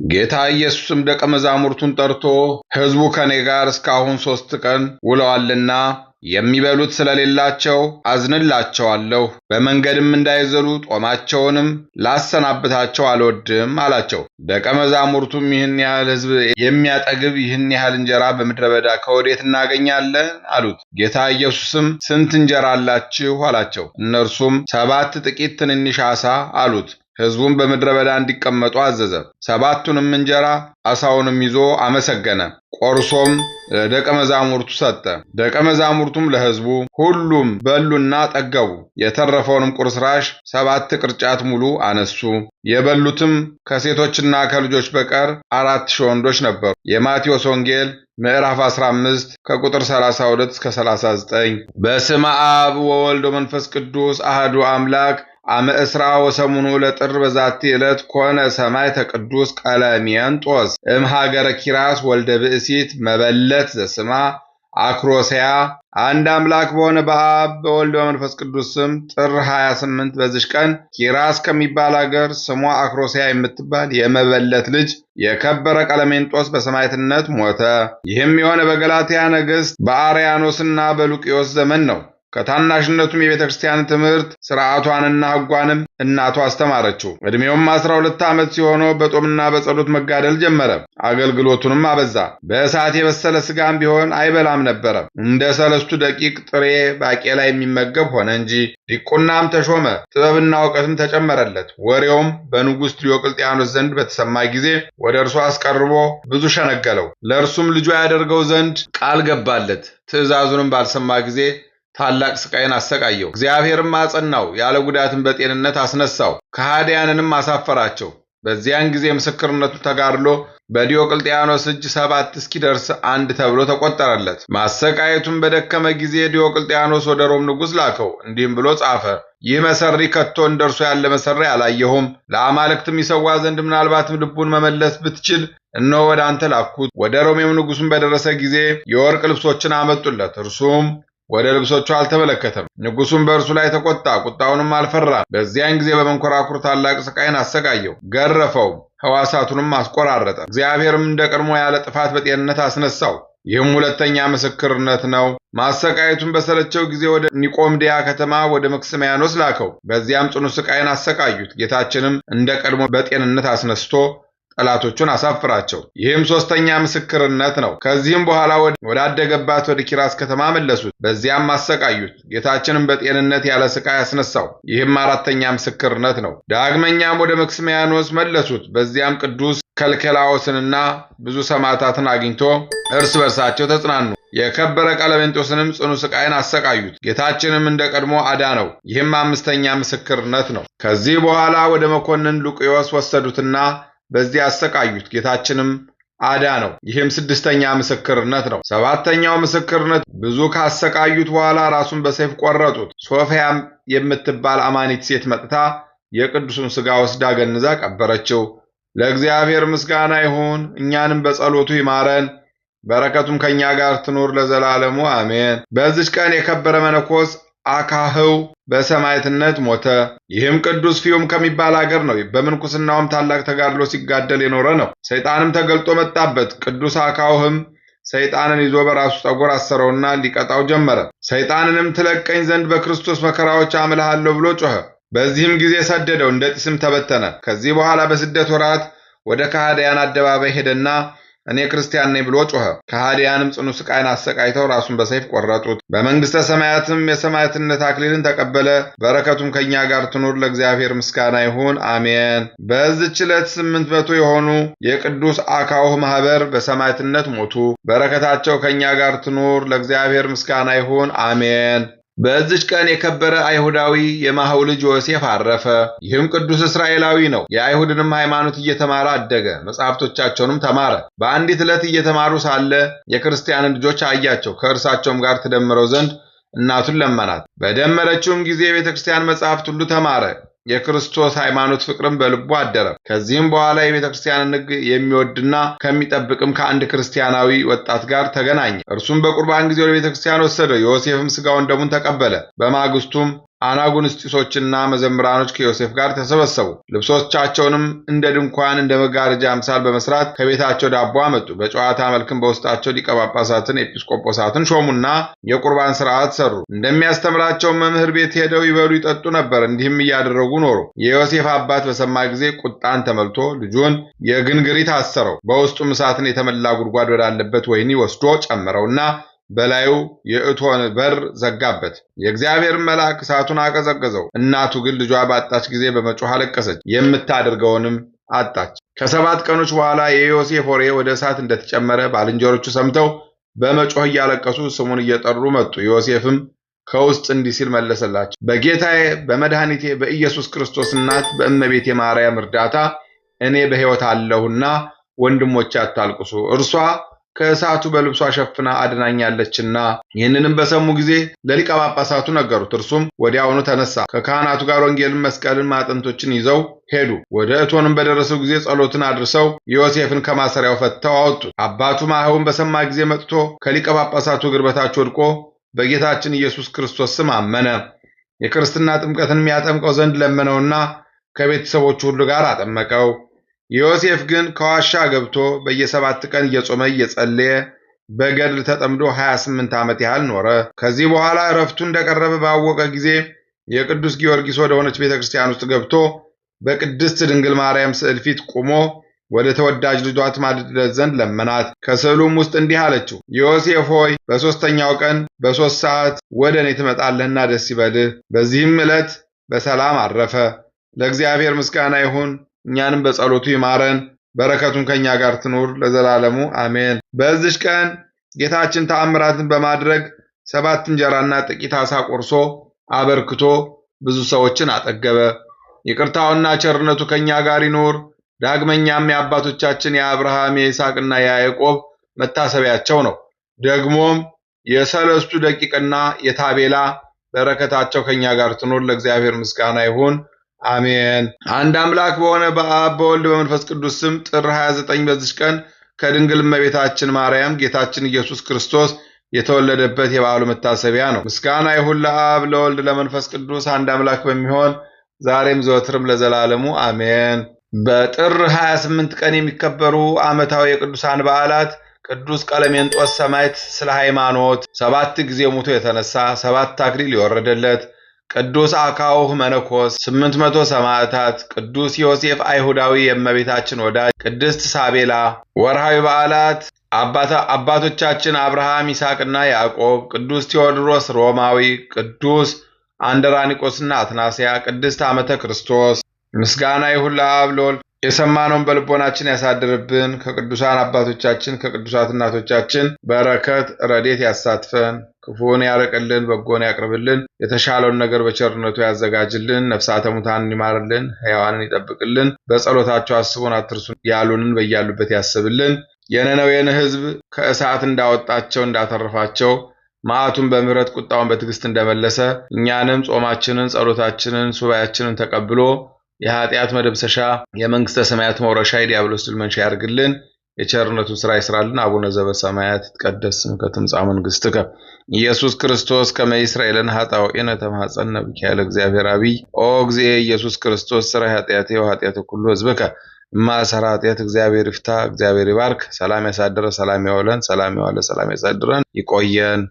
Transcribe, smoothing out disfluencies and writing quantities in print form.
ጌታ ኢየሱስም ደቀ መዛሙርቱን ጠርቶ ሕዝቡ ከኔ ጋር እስካሁን 3 ቀን ውለዋልና የሚበሉት ስለሌላቸው አዝንላቸዋለሁ፣ በመንገድም እንዳይዘሉ ጦማቸውንም ላሰናብታቸው አልወድም አላቸው። ደቀ መዛሙርቱም ይህን ያህል ሕዝብ የሚያጠግብ ይህን ያህል እንጀራ በምድረ በዳ ከወዴት እናገኛለን አሉት። ጌታ ኢየሱስም ስንት እንጀራ አላችሁ አላቸው። እነርሱም 7 ጥቂት ትንንሽ ዓሣ አሉት። ሕዝቡም በምድረ በዳ እንዲቀመጡ አዘዘ። 7ቱንም እንጀራ ዓሣውንም ይዞ አመሰገነ፣ ቆርሶም ለደቀ መዛሙርቱ ሰጠ። ደቀ መዛሙርቱም ለሕዝቡ ሁሉም በሉና ጠገቡ። የተረፈውንም ቁርስራሽ 7 ቅርጫት ሙሉ አነሱ። የበሉትም ከሴቶችና ከልጆች በቀር 4000 ወንዶች ነበሩ። የማቴዎስ ወንጌል ምዕራፍ 15 ከቁጥር 32 እስከ 39። በስመ አብ ወወልድ ወመንፈስ ቅዱስ አሐዱ አምላክ አመ እስራ ወሰሙኑ ለጥር በዛቲ ዕለት ኮነ ሰማዕተ ቅዱስ ቀለሚንጦስ እምሀገረ ኪራስ ወልደ ብእሲት መበለት ዘስማ አክሮስያ። አንድ አምላክ በሆነ በአብ በወልድ በመንፈስ ቅዱስ ስም ጥር 28 በዚች ቀን ኪራስ ከሚባል አገር ስሟ አክሮስያ የምትባል የመበለት ልጅ የከበረ ቀለሜንጦስ በሰማዕትነት ሞተ። ይህም የሆነ በገላትያ ነገሥት በአርያኖስና በሉቂዮስ ዘመን ነው። ከታናሽነቱም የቤተ ክርስቲያን ትምህርት ሥርዓቷንና ሕጓንም እናቱ አስተማረችው። ዕድሜውም 12 ዓመት ሲሆነው በጦምና በጸሎት መጋደል ጀመረ። አገልግሎቱንም አበዛ። በእሳት የበሰለ ሥጋም ቢሆን አይበላም ነበረ። እንደ 3 ደቂቅ ጥሬ ባቄላ የሚመገብ ሆነ እንጂ። ዲቁናም ተሾመ። ጥበብና እውቀትም ተጨመረለት። ወሬውም በንጉሥ ዲዮቅልጥያኖስ ዘንድ በተሰማ ጊዜ ወደ እርሱ አስቀርቦ ብዙ ሸነገለው። ለእርሱም ልጁ ያደርገው ዘንድ ቃል ገባለት። ትእዛዙንም ባልሰማ ጊዜ ታላቅ ስቃይን አሰቃየው። እግዚአብሔርም አጸናው፣ ያለ ጉዳትም በጤንነት አስነሳው። ከሃዲያንንም አሳፈራቸው። በዚያን ጊዜ ምስክርነቱ ተጋድሎ በዲዮቅልጥያኖስ እጅ 7 እስኪደርስ 1 ተብሎ ተቆጠረለት። ማሰቃየቱም በደከመ ጊዜ ዲዮቅልጥያኖስ ወደ ሮም ንጉሥ ላከው፣ እንዲህም ብሎ ጻፈ። ይህ መሰሪ ከቶ እንደርሱ ያለ መሰሪ አላየሁም። ለአማልክትም ይሰዋ ዘንድ ምናልባትም ልቡን መመለስ ብትችል እነሆ ወደ አንተ ላኩት። ወደ ሮሜም ንጉሥም በደረሰ ጊዜ የወርቅ ልብሶችን አመጡለት። እርሱም ወደ ልብሶቹ አልተመለከተም። ንጉሡም በእርሱ ላይ ተቆጣ፣ ቁጣውንም አልፈራም። በዚያን ጊዜ በመንኮራኩር ታላቅ ስቃይን አሰቃየው፣ ገረፈው፣ ሕዋሳቱንም አስቆራረጠ። እግዚአብሔርም እንደ ቀድሞ ያለ ጥፋት በጤንነት አስነሳው። ይህም 2ኛ ምስክርነት ነው። ማሰቃየቱን በሰለቸው ጊዜ ወደ ኒቆምዲያ ከተማ ወደ መክስሚያኖስ ላከው። በዚያም ጽኑ ስቃይን አሰቃዩት። ጌታችንም እንደ ቀድሞ በጤንነት አስነስቶ ጠላቶቹን አሳፍራቸው። ይህም 3ኛ ምስክርነት ነው። ከዚህም በኋላ ወዳደገባት ወደ ኪራስ ከተማ መለሱት። በዚያም አሰቃዩት። ጌታችንም በጤንነት ያለ ስቃይ አስነሳው። ይህም 4ኛ ምስክርነት ነው። ዳግመኛም ወደ መክስሚያኖስ መለሱት። በዚያም ቅዱስ ከልከላዎስንና ብዙ ሰማዕታትን አግኝቶ እርስ በርሳቸው ተጽናኑ። የከበረ ቀለሜንጦስንም ጽኑ ስቃይን አሰቃዩት። ጌታችንም እንደ ቀድሞ አዳነው። ይህም 5ኛ ምስክርነት ነው። ከዚህ በኋላ ወደ መኮንን ሉቂዮስ ወሰዱትና በዚህ አሰቃዩት። ጌታችንም አዳነው። ይህም 6ኛ ምስክርነት ነው። 7ኛው ምስክርነት ብዙ ካሰቃዩት በኋላ ራሱን በሰይፍ ቆረጡት። ሶፊያም የምትባል አማኒት ሴት መጥታ የቅዱሱን ሥጋ ወስዳ ገንዛ ቀበረችው። ለእግዚአብሔር ምስጋና ይሁን፣ እኛንም በጸሎቱ ይማረን፣ በረከቱም ከኛ ጋር ትኑር ለዘላለሙ አሜን። በዚች ቀን የከበረ መነኮስ አካህው በሰማዕትነት ሞተ። ይህም ቅዱስ ፊዮም ከሚባል አገር ነው። በምንኩስናውም ታላቅ ተጋድሎ ሲጋደል የኖረ ነው። ሰይጣንም ተገልጦ መጣበት። ቅዱስ አካውህም ሰይጣንን ይዞ በራሱ ጠጉር አሰረውና ሊቀጣው ጀመረ። ሰይጣንንም ትለቀኝ ዘንድ በክርስቶስ መከራዎች አምልሃለሁ ብሎ ጮኸ። በዚህም ጊዜ ሰደደው፣ እንደ ጢስም ተበተነ። ከዚህ በኋላ በስደት ወራት ወደ ከሃዲያን አደባባይ ሄደና እኔ ክርስቲያን ነኝ ብሎ ጮኸ። ከሃዲያንም ጽኑ ስቃይን አሰቃይተው ራሱን በሰይፍ ቆረጡት። በመንግሥተ ሰማያትም የሰማዕትነት አክሊልን ተቀበለ። በረከቱም ከኛ ጋር ትኑር፣ ለእግዚአብሔር ምስጋና ይሁን አሜን። በዚህች ዕለት 800 የሆኑ የቅዱስ አካውህ ማኅበር በሰማዕትነት ሞቱ። በረከታቸው ከኛ ጋር ትኑር፣ ለእግዚአብሔር ምስጋና ይሁን አሜን። በዚች ቀን የከበረ አይሁዳዊ የማህው ልጅ ዮሴፍ አረፈ። ይህም ቅዱስ እስራኤላዊ ነው። የአይሁድንም ሃይማኖት እየተማረ አደገ። መጻሕፍቶቻቸውንም ተማረ። በአንዲት ዕለት እየተማሩ ሳለ የክርስቲያንን ልጆች አያቸው። ከእርሳቸውም ጋር ትደምረው ዘንድ እናቱን ለመናት። በደመረችውም ጊዜ የቤተ ክርስቲያን መጻሕፍት ሁሉ ተማረ። የክርስቶስ ሃይማኖት ፍቅርም በልቡ አደረ። ከዚህም በኋላ የቤተ ክርስቲያንን ሕግ የሚወድና ከሚጠብቅም ከአንድ ክርስቲያናዊ ወጣት ጋር ተገናኘ። እርሱም በቁርባን ጊዜ ወደ ቤተ ክርስቲያን ወሰደው። ዮሴፍም ሥጋውን ደሙን ተቀበለ። በማግስቱም አናጉንስጢሶችና መዘምራኖች ከዮሴፍ ጋር ተሰበሰቡ። ልብሶቻቸውንም እንደ ድንኳን እንደ መጋረጃ አምሳል በመስራት ከቤታቸው ዳቦ አመጡ። በጨዋታ መልክም በውስጣቸው ሊቀ ጳጳሳትን፣ ኤጲስቆጶሳትን ሾሙና የቁርባን ሥርዓት ሰሩ። እንደሚያስተምራቸው መምህር ቤት ሄደው ይበሉ ይጠጡ ነበር። እንዲህም እያደረጉ ኖሩ። የዮሴፍ አባት በሰማ ጊዜ ቁጣን ተመልቶ ልጁን የግንግሪት አሰረው። በውስጡም እሳትን የተመላ ጉድጓድ ወዳለበት ወህኒ ወስዶ ጨመረውና በላዩ የእቶን በር ዘጋበት። የእግዚአብሔር መልአክ እሳቱን አቀዘቀዘው። እናቱ ግን ልጇ ባጣች ጊዜ በመጮህ አለቀሰች፣ የምታደርገውንም አጣች። ከ7 ቀኖች በኋላ የዮሴፍ ወሬ ወደ እሳት እንደተጨመረ ባልንጀሮቹ ሰምተው በመጮህ እያለቀሱ ስሙን እየጠሩ መጡ። ዮሴፍም ከውስጥ እንዲህ ሲል መለሰላቸው፣ በጌታዬ በመድኃኒቴ በኢየሱስ ክርስቶስ እናት በእመቤቴ ማርያም እርዳታ እኔ በሕይወት አለሁና ወንድሞቼ አታልቅሱ፣ እርሷ ከእሳቱ በልብሷ ሸፍና አድናኛለችና። ይህንንም በሰሙ ጊዜ ለሊቀ ጳጳሳቱ ነገሩት። እርሱም ወዲያውኑ ተነሳ፣ ከካህናቱ ጋር ወንጌልን፣ መስቀልን፣ ማዕጠንቶችን ይዘው ሄዱ። ወደ እቶንም በደረሱ ጊዜ ጸሎትን አድርሰው ዮሴፍን ከማሰሪያው ፈትተው አወጡት። አባቱ ማኅበሩን በሰማ ጊዜ መጥቶ ከሊቀ ጳጳሳቱ እግር በታች ወድቆ በጌታችን ኢየሱስ ክርስቶስ ስም አመነ። የክርስትና ጥምቀትን የሚያጠምቀው ዘንድ ለመነውና ከቤተሰቦቹ ሁሉ ጋር አጠመቀው። ዮሴፍ ግን ከዋሻ ገብቶ በየ7 ቀን እየጾመ እየጸለየ በገድል ተጠምዶ 28 ዓመት ያህል ኖረ። ከዚህ በኋላ ዕረፍቱ እንደቀረበ ባወቀ ጊዜ የቅዱስ ጊዮርጊስ ወደ ሆነች ቤተክርስቲያን ውስጥ ገብቶ በቅድስት ድንግል ማርያም ስዕል ፊት ቆሞ ወደ ተወዳጅ ልጇ ትማልድለት ዘንድ ለመናት። ከስዕሉም ውስጥ እንዲህ አለችው፣ ዮሴፍ ሆይ በ3ኛው ቀን በ3 ሰዓት ወደ እኔ ትመጣለህና ደስ ይበልህ። በዚህም ዕለት በሰላም አረፈ። ለእግዚአብሔር ምስጋና ይሁን። እኛንም በጸሎቱ ይማረን፣ በረከቱን ከኛ ጋር ትኑር ለዘላለሙ አሜን። በዚች ቀን ጌታችን ተአምራትን በማድረግ 7 እንጀራና ጥቂት ዓሣ ቆርሶ አበርክቶ ብዙ ሰዎችን አጠገበ። ይቅርታውና ቸርነቱ ከኛ ጋር ይኑር። ዳግመኛም የአባቶቻችን የአብርሃም የይስሐቅና የያዕቆብ መታሰቢያቸው ነው። ደግሞም የ3 ደቂቅና የታቤላ በረከታቸው ከኛ ጋር ትኑር። ለእግዚአብሔር ምስጋና ይሁን አሜን። አንድ አምላክ በሆነ በአብ በወልድ በመንፈስ ቅዱስ ስም ጥር 29 በዚች ቀን ከድንግል እመቤታችን ማርያም ጌታችን ኢየሱስ ክርስቶስ የተወለደበት የበዓሉ መታሰቢያ ነው። ምስጋና ይሁን ለአብ ለወልድ ለመንፈስ ቅዱስ አንድ አምላክ በሚሆን ዛሬም ዘወትርም ለዘላለሙ አሜን። በጥር 28 ቀን የሚከበሩ ዓመታዊ የቅዱሳን በዓላት ቅዱስ ቀለሜንጦስ ሰማዕት ስለ ሃይማኖት 7 ጊዜ ሙቶ የተነሳ 7 አክሊል የወረደለት፣ ቅዱስ አካውህ መነኮስ 800 ሰማዕታት፣ ቅዱስ ዮሴፍ አይሁዳዊ የእመቤታችን ወዳጅ፣ ቅድስት ሳቤላ። ወርሃዊ በዓላት አባቶቻችን አብርሃም ይስሐቅና ያዕቆብ፣ ቅዱስ ቴዎድሮስ ሮማዊ፣ ቅዱስ አንድራኒቆስና አትናስያ፣ ቅድስት ዓመተ ክርስቶስ። ምስጋና ይሁን ለአብ ለወልድ የሰማነውን በልቦናችን ያሳድርብን። ከቅዱሳን አባቶቻችን ከቅዱሳት እናቶቻችን በረከት ረድኤት ያሳትፈን። ክፉን ያርቅልን፣ በጎን ያቅርብልን። የተሻለውን ነገር በቸርነቱ ያዘጋጅልን። ነፍሳተ ሙታንን ይማርልን፣ ሕያዋንን ይጠብቅልን። በጸሎታቸው አስቡን አትርሱን ያሉንን በያሉበት ያስብልን። የነነዌን ሕዝብ ከእሳት እንዳወጣቸው እንዳተረፋቸው መዓቱን በምሕረት ቁጣውን በትዕግስት እንደመለሰ እኛንም ጾማችንን፣ ጸሎታችንን፣ ሱባኤያችንን ተቀብሎ የኃጢአት መደምሰሻ የመንግሥተ ሰማያት መውረሻ የዲያብሎስ ድል መንሻ ያርግልን። የቸርነቱ ሥራ ይስራልን። አቡነ ዘበሰማያት ይትቀደስ ስምከ ትምጻእ መንግሥትከ ኢየሱስ ክርስቶስ ከመ ይስረይ ለነ ኃጣውኢነ ተማኅፀነ ብከ ያለ እግዚአብሔር አብይ ኦ እግዚእ ኢየሱስ ክርስቶስ ሥራይ ኃጢአቴ ወኃጢአተ ኩሉ ሕዝብከ እማሰራ ኃጢአት እግዚአብሔር ይፍታ። እግዚአብሔር ይባርክ። ሰላም ያሳድረ፣ ሰላም ያውለን፣ ሰላም ያዋለ፣ ሰላም ያሳድረን። ይቆየን።